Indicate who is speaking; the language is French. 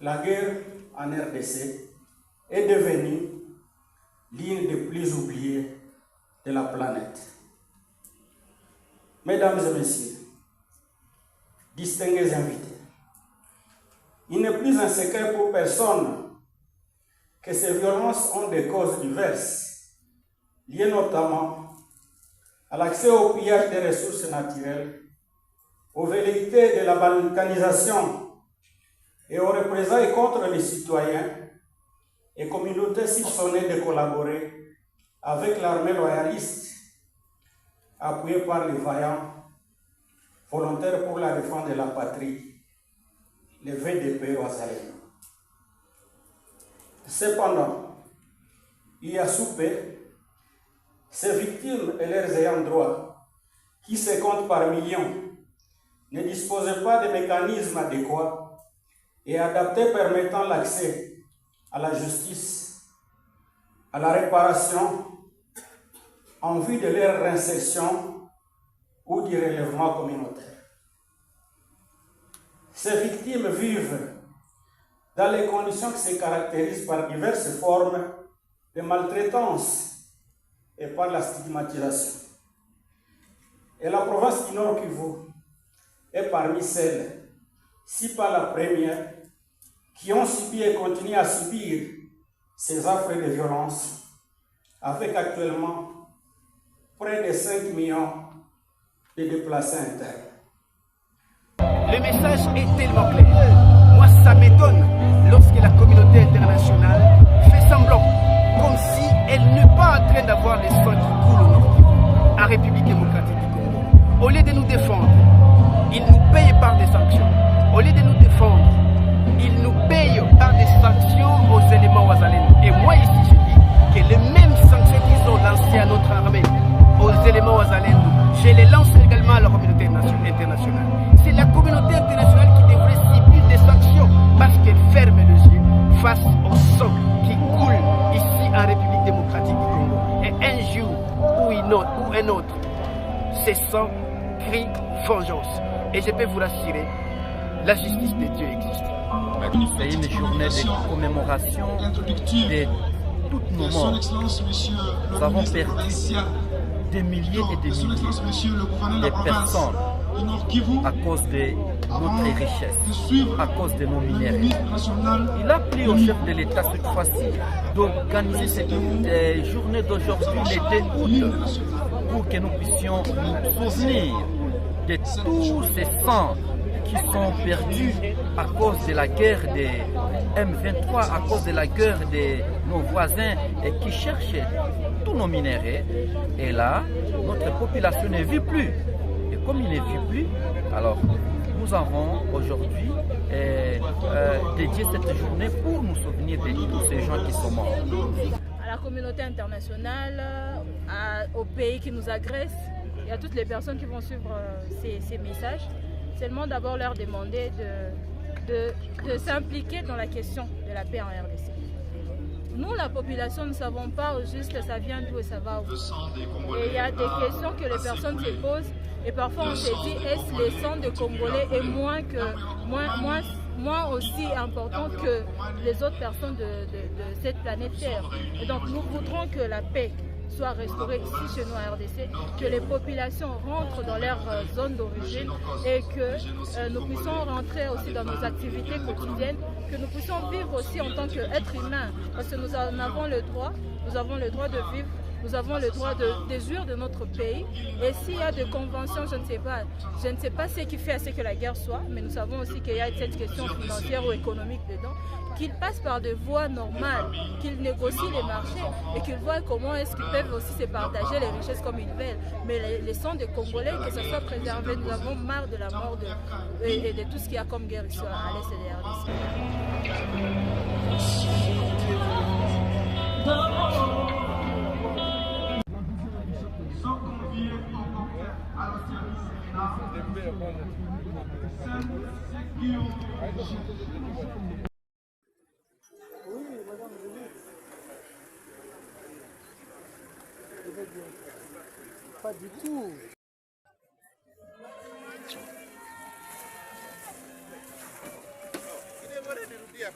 Speaker 1: la guerre en RDC est devenue l'une des plus oubliées de la planète. Mesdames et messieurs, distingués invités, il n'est plus un secret pour personne que ces violences ont des causes diverses, liées notamment à l'accès au pillage des ressources naturelles, aux velléités de la balkanisation et aux représailles contre les citoyens et communautés soupçonnées de collaborer avec l'armée loyaliste, appuyée par les vaillants volontaires pour la défense de la patrie, les VDP Wazalendo. Cependant, il y a sous peu ces victimes et leurs ayants droit, qui se comptent par millions, ne disposaient pas de mécanismes adéquats et adaptés permettant l'accès à la justice, à la réparation, en vue de leur réinsertion ou du relèvement communautaire. Ces victimes vivent dans les conditions qui se caractérisent par diverses formes de maltraitance et par la stigmatisation. Et la province du Nord Kivu est parmi celles, si pas la première, qui ont subi et continuent à subir ces affres de violence, avec actuellement près de 5 millions de déplacés internes.
Speaker 2: Le message est tellement clair. Moi, ça m'étonne lorsque la communauté internationale fait semblant, comme si elle n'est pas en train d'avoir les soins qui coulent au Nord Kivu, en République démocratique du Congo. Au lieu de nous défendre, ils nous payent par des sanctions. Au lieu de nous défendre, ils nous payent par des sanctions aux éléments Wazalendo. Et moi ici, je dis que les mêmes sanctions qu'ils ont lancées à notre armée, aux éléments Wazalendo, je les lance également à la communauté internationale. C'est la communauté internationale qui devrait subir des sanctions parce qu'elle ferme les yeux face au sang qui coule ici en République démocratique du Congo. Et un jour ou un autre, ces sangs crient vengeance. Et je peux vous rassurer, la justice de Dieu existe.
Speaker 3: C'est une journée de commémoration de toutes nos morts. Nous avons perdu des milliers et des milliers de personnes à cause de notre richesse, à cause de nos minéraux. Il a pris au chef de l'État cette fois-ci d'organiser cette journée d'aujourd'hui, l'été août, pour que nous puissions nous souvenir de tous ces sangs qui sont perdus à cause de la guerre des M23, à cause de la guerre de nos voisins et qui cherchent tous nos minéraux. Et là, notre population ne vit plus. Et comme il ne vit plus, alors nous avons aujourd'hui dédié cette journée pour nous souvenir de tous ces gens qui sont morts.
Speaker 4: À la communauté internationale, aux pays qui nous agressent, et à toutes les personnes qui vont suivre ces messages, seulement d'abord leur demander de s'impliquer dans la question de la paix en RDC. Nous, la population, nous ne savons pas au juste ça vient d'où et ça va où. Et il y a des questions que les personnes se posent et parfois on se dit, est-ce le sang de Congolais est moins aussi important que les autres personnes de cette planète Terre. Et donc nous voudrons que la paix soit restaurée ici chez nous à RDC, que les populations rentrent dans leur zone d'origine et que nous puissions rentrer aussi dans nos activités quotidiennes, que nous puissions vivre aussi en tant qu'êtres humains, parce que nous en avons le droit, de vivre, nous avons le droit de jouir de notre pays. Et s'il y a des conventions, je ne sais pas ce qui fait à ce que la guerre soit, mais nous savons aussi qu'il y a cette question financière ou économique dedans, qu'ils passent par des voies normales, qu'ils négocient les marchés et qu'ils voient comment est-ce qu'ils peuvent aussi se partager les richesses comme ils veulent. Mais les sangs des Congolais, que ce soit préservé, nous avons marre de la mort et de tout ce qu'il y a comme guerre ici à l'est de la RDC.
Speaker 5: Pas du tout.
Speaker 6: Oui.